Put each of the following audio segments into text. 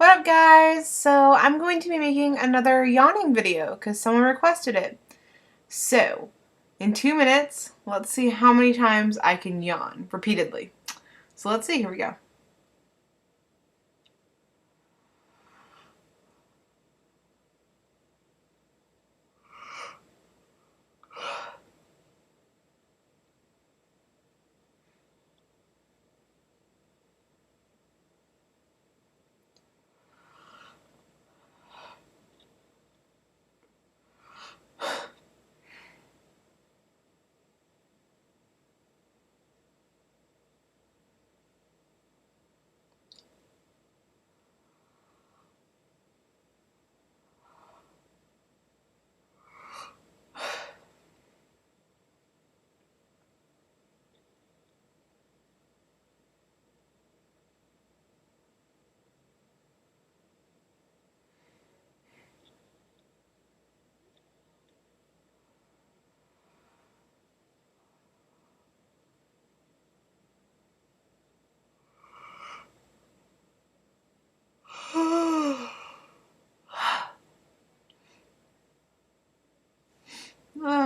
What up, guys? So I'm going to be making another yawning video because someone requested it. So in 2 minutes, let's see how many times I can yawn repeatedly. So let's see, here we go.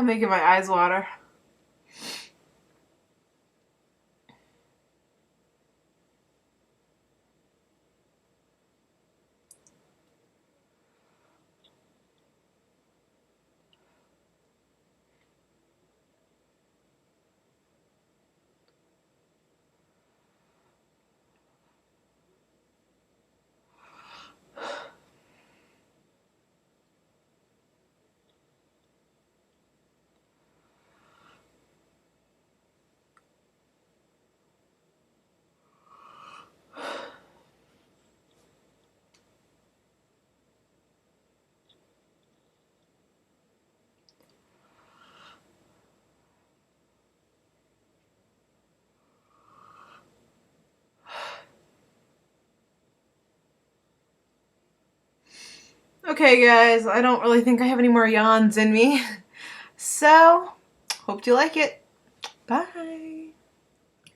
Making my eyes water. Okay, guys, I don't really think I have any more yawns in me. So, hope you like it. Bye.